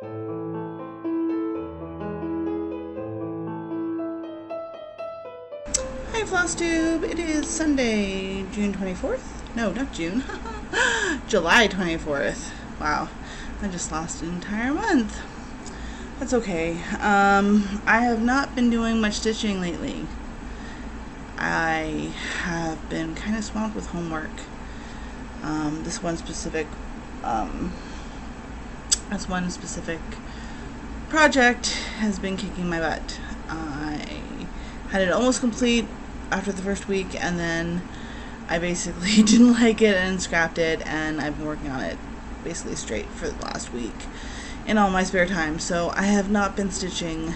Hi FlossTube, it is Sunday, June 24th. No, not June. July 24th. Wow, I just lost an entire month. That's okay. I have not been doing much stitching lately. I have been kind of swamped with homework. This one specific project has been kicking my butt. I had it almost complete after the first week, and then I basically didn't like it and scrapped it, and I've been working on it basically straight for the last week in all my spare time. So I have not been stitching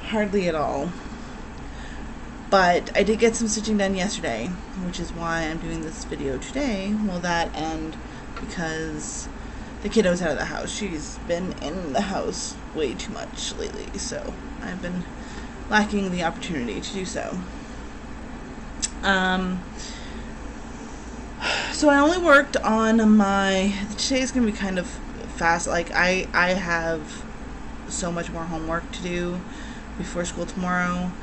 hardly at all. But I did get some stitching done yesterday, which is why I'm doing this video today. Well, that and because the kiddo's out of the house. She's been in the house way too much lately, so I've been lacking the opportunity to do so. So I only worked on my, today's going to be kind of fast. Like I have so much more homework to do before school tomorrow,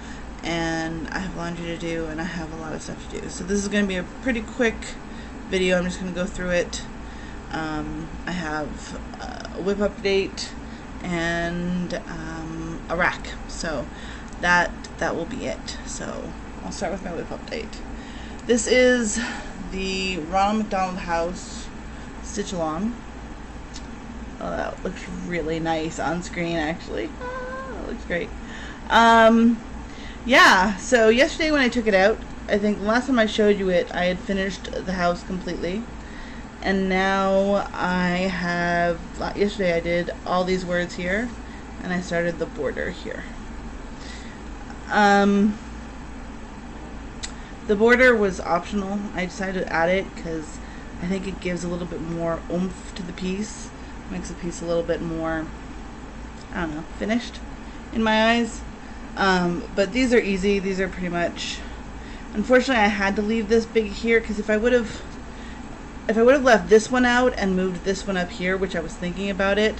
and I have laundry to do, and I have a lot of stuff to do. So this is going to be a pretty quick video. I'm just going to go through it. I have a whip update and a RAK. So that will be it. So I'll start with my whip update. This is the Ronald McDonald House stitch along. Oh, that looks really nice on screen, actually. Oh, that looks great. Yeah, so yesterday when I took it out, I think the last time I showed you it, I had finished the house completely. And now I have, yesterday I did all these words here, and I started the border here. The border was optional. I decided to add it because I think it gives a little bit more oomph to the piece. Makes the piece a little bit more, I don't know, finished in my eyes. But these are easy. These are pretty much, unfortunately I had to leave this big here, because if I would have left this one out and moved this one up here, which I was thinking about it,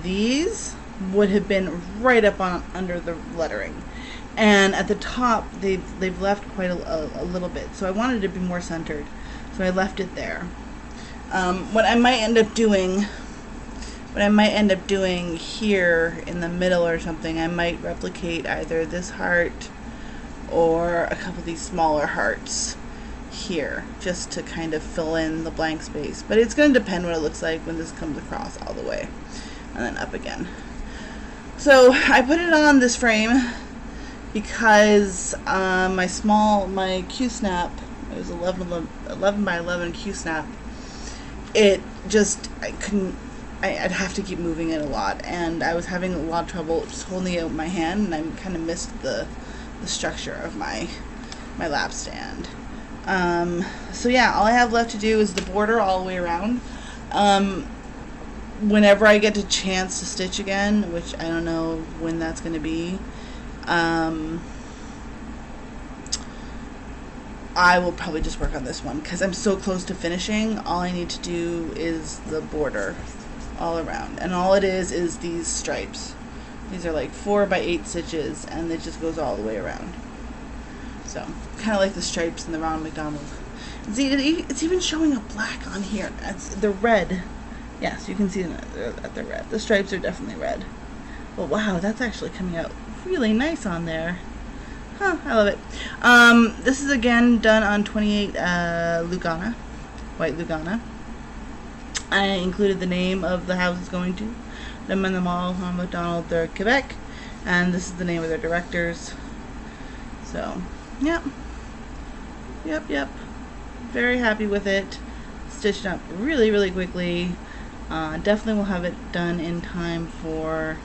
these would have been right up on under the lettering. And at the top, they've left quite a little bit. So I wanted it to be more centered, so I left it there. What I might end up doing here in the middle or something, I might replicate either this heart or a couple of these smaller hearts here, just to kind of fill in the blank space. But it's going to depend what it looks like when this comes across all the way and then up again. So I put it on this frame because my Q-snap, it was 11 by 11 Q-snap, it just, I'd have to keep moving it a lot, and I was having a lot of trouble just holding it with my hand, and I kind of missed the structure of my lap stand. So yeah, all I have left to do is the border all the way around. Whenever I get a chance to stitch again, which I don't know when that's going to be, I will probably just work on this one because I'm so close to finishing. All I need to do is the border all around, and all it is these stripes. These are like 4 by 8 stitches, and it just goes all the way around. So kind of like the stripes in the Ronald McDonald. See, it's even showing up black on here. The red. Yes, you can see that they're red. The stripes are definitely red. But wow, that's actually coming out really nice on there. Huh, I love it. This is again done on 28 Lugana, white Lugana. I included the name of the house it's going to. Them in the mall, Ronald McDonald, they're Quebec, and this is the name of their directors. So, yep. Very happy with it. Stitched up really quickly. Definitely will have it done in time for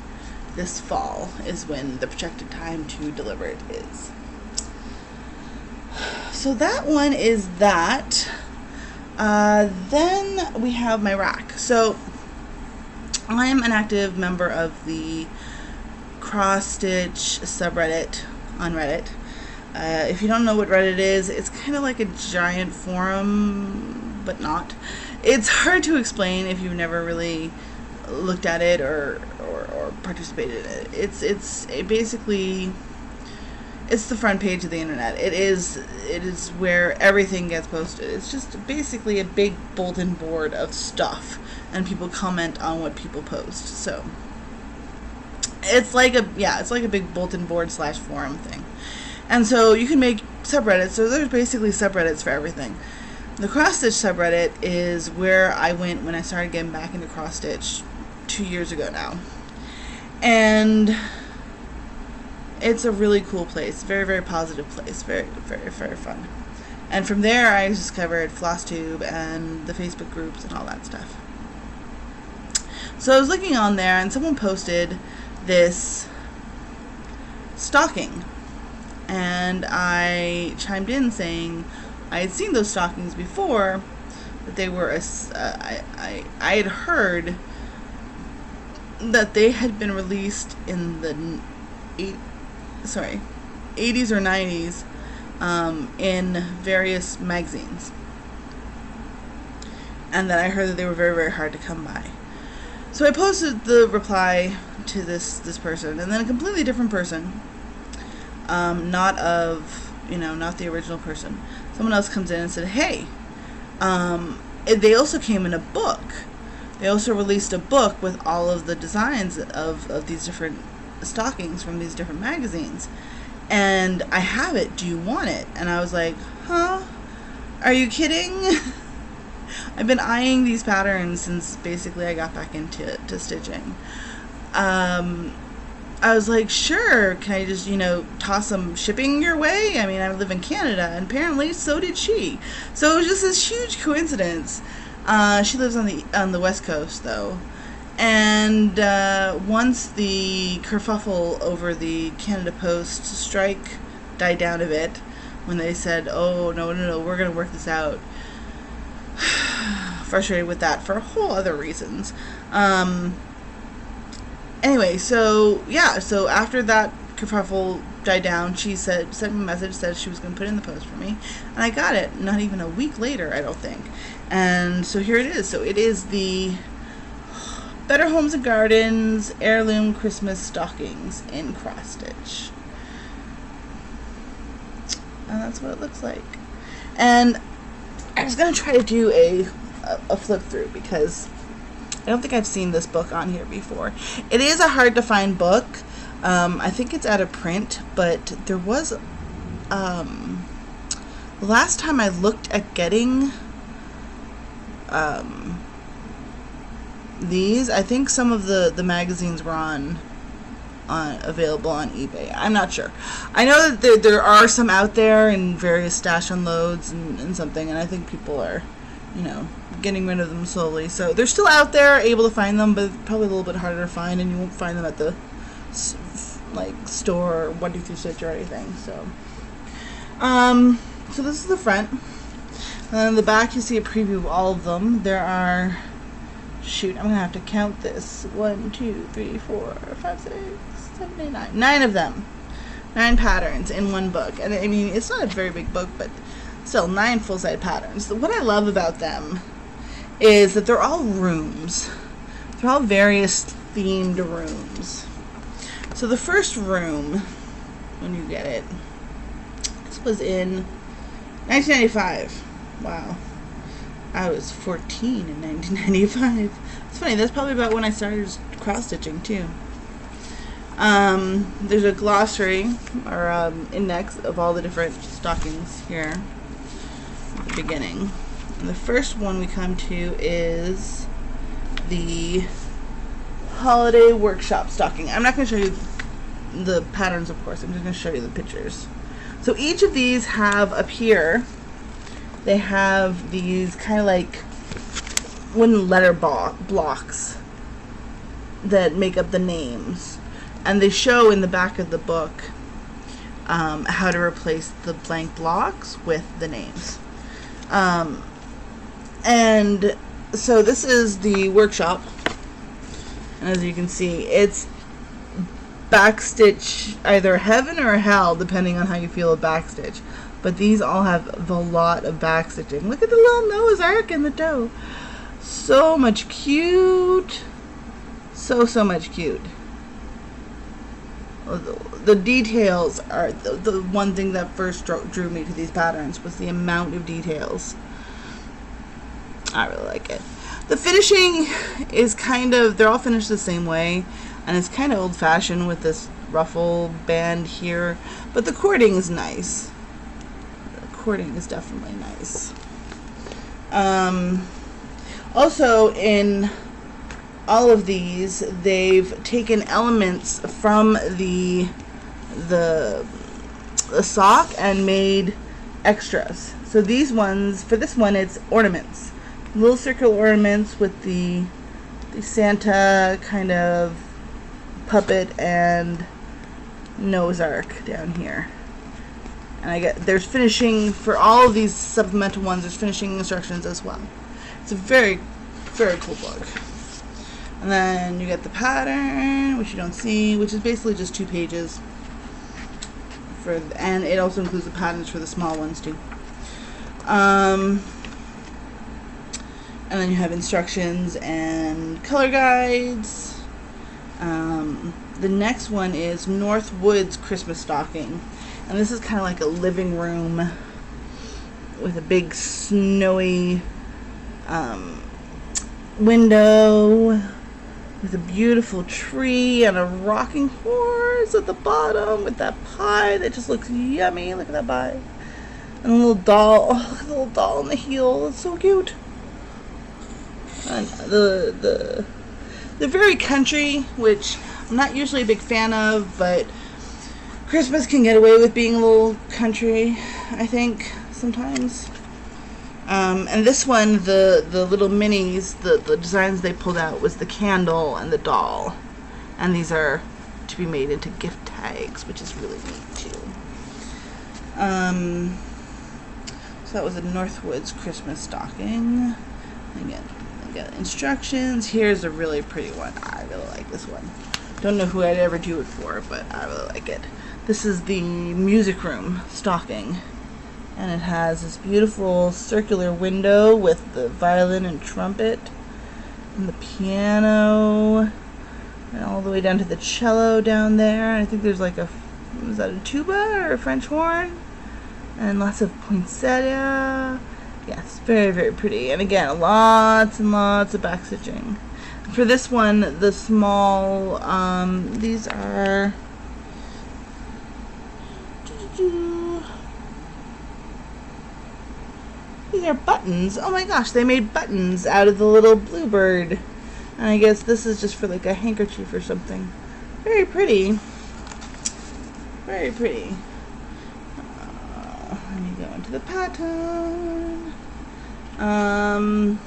this fall, is when the projected time to deliver it is. So that one is that. Then we have my RAK. So I am an active member of the cross stitch subreddit on Reddit. If you don't know what Reddit is, it's kind of like a giant forum, but not. It's hard to explain if you've never really looked at it or participated in it. It's basically, it's the front page of the internet. It is where everything gets posted. It's just basically a big bulletin board of stuff, and people comment on what people post. So it's like a big bulletin board / forum thing. And so you can make subreddits. So there's basically subreddits for everything. The cross-stitch subreddit is where I went when I started getting back into cross-stitch 2 years ago now. And it's a really cool place. Very, very positive place. Very, very, very fun. And from there, I discovered FlossTube and the Facebook groups and all that stuff. So I was looking on there, and someone posted this stocking. And I chimed in saying I had seen those stockings before, that they were I had heard that they had been released in the 80s or 90s in various magazines, and that I heard that they were very, very hard to come by. So I posted the reply to this person, and then a completely different person, not the original person. Someone else comes in and said, hey, they also came in a book. They also released a book with all of the designs of these different stockings from these different magazines. And I have it. Do you want it? And I was like, huh? Are you kidding? I've been eyeing these patterns since basically I got back into stitching. I was like, sure, can I just, toss some shipping your way? I mean, I live in Canada, and apparently so did she. So it was just this huge coincidence. She lives on the West Coast, though. And once the kerfuffle over the Canada Post strike died down a bit, when they said, oh, no, we're going to work this out, frustrated with that for a whole other reasons. Anyway, so after that kerfuffle died down, she sent me a message, said she was going to put in the post for me, and I got it not even a week later, I don't think. And so here it is. So it is the Better Homes and Gardens Heirloom Christmas Stockings in cross stitch, and that's what it looks like. And I was going to try to do a flip through, because I don't think I've seen this book on here before. It is a hard to find book. I think it's out of print, but there was, the last time I looked at getting these, I think some of the magazines were on available on eBay. I'm not sure. I know that there are some out there in various stash unloads and something, and I think people are, getting rid of them slowly. So they're still out there, able to find them, but probably a little bit harder to find, and you won't find them at the store or 123 Stitch or anything. So so this is the front, and then in the back you see a preview of all of them. There are, I'm gonna have to count this, 1, 2, 3, 4, 5, 6, 7, 8, 9, 9 of them, 9 patterns in one book. And I mean, it's not a very big book, but still 9 full-size patterns. What I love about them is that they're all rooms. They're all various themed rooms. So the first room, when you get it, this was in 1995. Wow. I was 14 in 1995. It's funny, that's probably about when I started cross-stitching, too. There's a glossary, or index, of all the different stockings here at the beginning. And the first one we come to is the Holiday Workshop stocking. I'm not going to show you the patterns, of course. I'm just going to show you the pictures. So each of these have up here, they have these kind of like wooden letter blocks that make up the names. And they show in the back of the book how to replace the blank blocks with the names. And so this is the workshop, and as you can see, it's backstitch, either heaven or hell, depending on how you feel of backstitch. But these all have a lot of backstitching. Look at the little Noah's Ark in the toe. So much cute so much cute. The details are the one thing that first drew me to these patterns, was the amount of details. I really like it. The finishing is kind of, they're all finished the same way, and it's kind of old-fashioned with this ruffle band here, but the cording is nice. The cording is definitely nice. Also, in all of these, they've taken elements from the sock and made extras. So these ones, for this one, it's ornaments, little circular ornaments with the Santa kind of puppet and Noah's Ark down here. And there's finishing for all of these supplemental ones. There's finishing instructions as well. It's a very, very cool book. And then you get the pattern, which you don't see, which is basically just 2 pages. And it also includes the patterns for the small ones too. And then you have instructions and color guides. The next one is Northwood's Christmas Stocking. And this is kind of like a living room with a big snowy window with a beautiful tree and a rocking horse at the bottom with that pie that just looks yummy. Look at that pie. And a little doll. Oh, look at the little doll on the heel. It's so cute. And the very country, which I'm not usually a big fan of, but Christmas can get away with being a little country, I think, sometimes. And this one, the little minis, the designs they pulled out was the candle and the doll. And these are to be made into gift tags, which is really neat too. So that was a Northwoods Christmas Stocking. Again, I got instructions. Here's a really pretty one. I really like this one. Don't know who I'd ever do it for, but I really like it. This is the music room stocking. And it has this beautiful circular window with the violin and trumpet and the piano and all the way down to the cello down there. I think there's like is that a tuba or a French horn? And lots of poinsettia. Yes, very, very pretty. And again, lots and lots of back stitching. For this one, the small, these are... These are buttons. Oh my gosh, they made buttons out of the little bluebird. And I guess this is just for like a handkerchief or something. Very pretty. Very pretty. Let me go into the pattern. And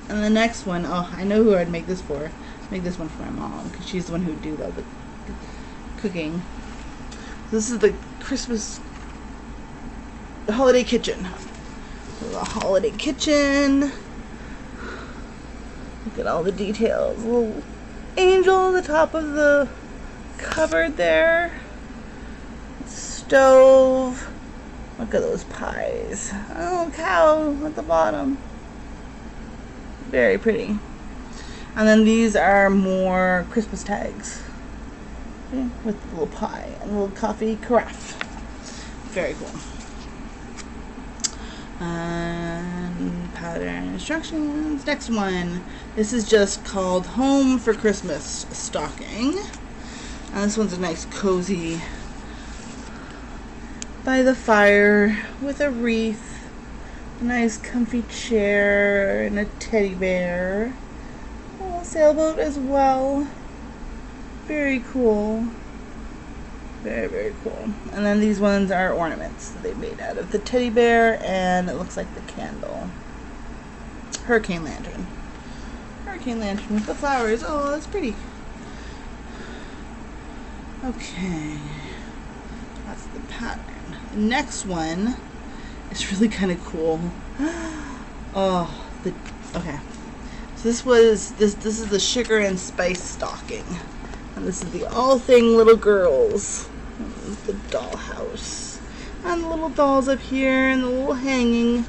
the next one, oh, I know who I'd make this for. Make this one for my mom, because she's the one who would do all the cooking. This is the Christmas holiday kitchen. The holiday kitchen. Look at all the details. A little angel at the top of the cupboard there. Stove. Look at those pies. Oh, cow at the bottom. Very pretty. And then these are more Christmas tags. Okay, with a little pie and a little coffee carafe. Very cool. And pattern instructions. Next one. This is just called Home for Christmas Stocking. And this one's a nice cozy by the fire with a wreath, a nice comfy chair, and a teddy bear. A little sailboat as well. Very cool. Very, very cool. And then these ones are ornaments that they made out of the teddy bear, and it looks like the candle. Hurricane lantern. Hurricane lantern with the flowers. Oh, that's pretty. Okay. That's the pattern. The next one is really kind of cool. Oh, okay. So this is the sugar and spice stocking. And this is the All Thing Little Girls. The dollhouse. And the little dolls up here and the little hanging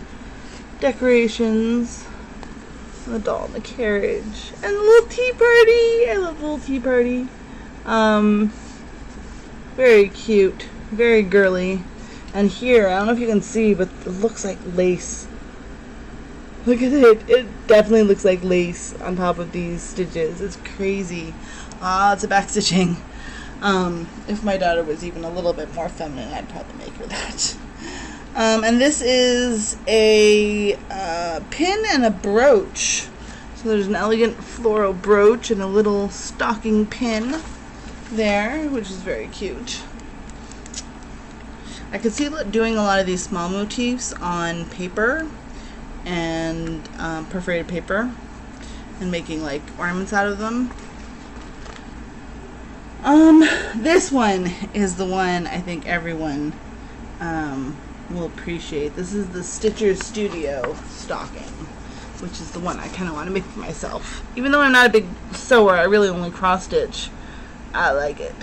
decorations. The doll in the carriage. And the little tea party. I love the little tea party. Very cute. Very girly. And here, I don't know if you can see, but it looks like lace. Look at it. It definitely looks like lace on top of these stitches. It's crazy. It's a back stitching. If my daughter was even a little bit more feminine, I'd probably make her that. And this is a pin and a brooch. So there's an elegant floral brooch and a little stocking pin there, which is very cute. I could see doing a lot of these small motifs on paper and perforated paper and making like ornaments out of them. This one is the one I think everyone will appreciate. This is the Stitcher Studio stocking, which is the one I kind of want to make for myself. Even though I'm not a big sewer, I really only cross stitch. I like it.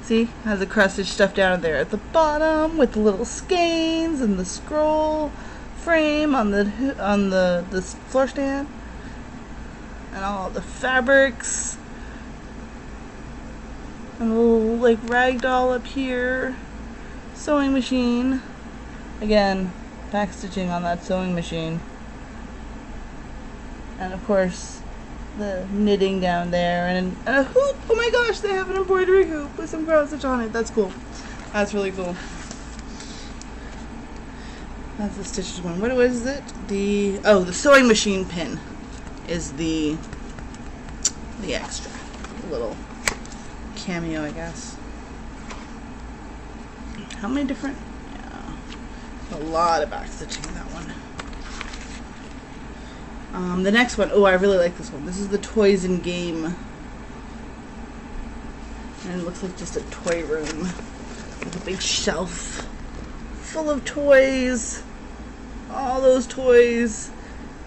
See, has a cross stitch stuff down there at the bottom with the little skeins and the scroll frame on the floor stand, and all the fabrics, and a little like rag doll up here, sewing machine. Again, back stitching on that sewing machine, and of course the knitting down there, and a hoop. Oh my gosh, they have an embroidery hoop with some cross stitch on it. That's cool. That's really cool. That's the stitches one. What is it? The sewing machine pin is the extra. A little cameo, I guess. How many different? Yeah. A lot of back stitching in that one. The next one, I really like this one. This is the Toys and Game. And it looks like just a toy room with a big shelf full of toys. All those toys.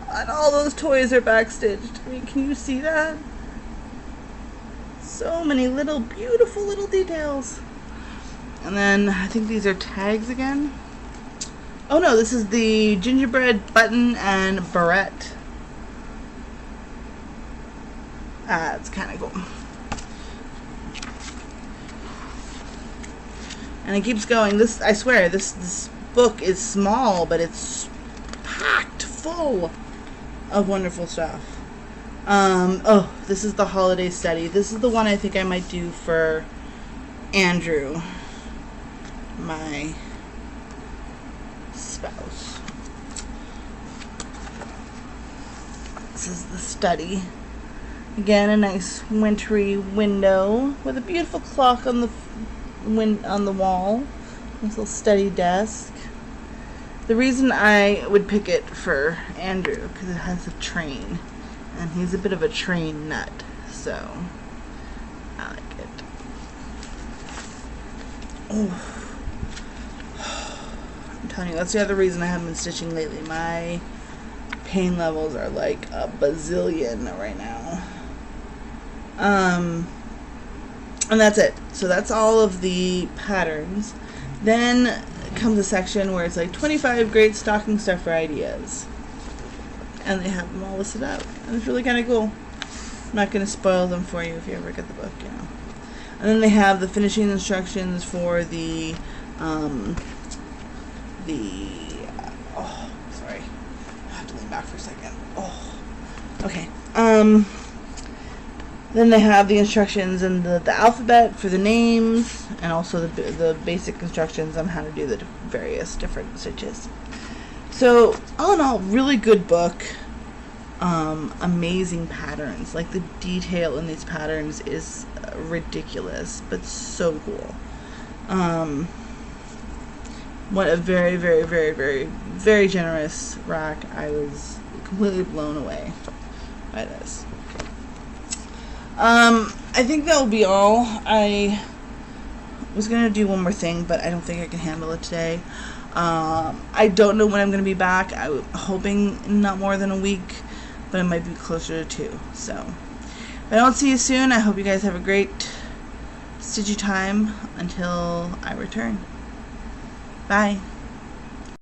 And all those toys are backstitched. I mean, can you see that? So many little, beautiful little details. And then I think these are tags again. Oh no, this is the gingerbread button and barrette. It's kind of cool. And it keeps going. This, I swear, this book is small, but it's packed full of wonderful stuff. This is the holiday study. This is the one I think I might do for Andrew, my spouse. This is the study. Again, a nice wintry window with a beautiful clock on the wall. Nice little study desk. The reason I would pick it for Andrew because it has a train, and he's a bit of a train nut, so I like it. Oh, I'm telling you, that's the other reason I haven't been stitching lately. My pain levels are like a bazillion right now. And that's it. So that's all of the patterns. Then comes a section where it's like 25 great stocking stuffer ideas. And they have them all listed out. And it's really kind of cool. I'm not going to spoil them for you if you ever get the book, you know. And then they have the finishing instructions for the sorry. I have to lean back for a second. Okay. Then they have the instructions and the alphabet for the names, and also the basic instructions on how to do the various different stitches. So all in all, really good book. Amazing patterns. Like the detail in these patterns is ridiculous, but so cool. What a very, very, very, very, very generous RAK. I was completely blown away by this. I think that will be all. I was going to do one more thing, but I don't think I can handle it today. I don't know when I'm going to be back. I'm hoping not more than a week, but it might be closer to 2. So, if I don't see you soon, I hope you guys have a great stitchy time until I return. Bye.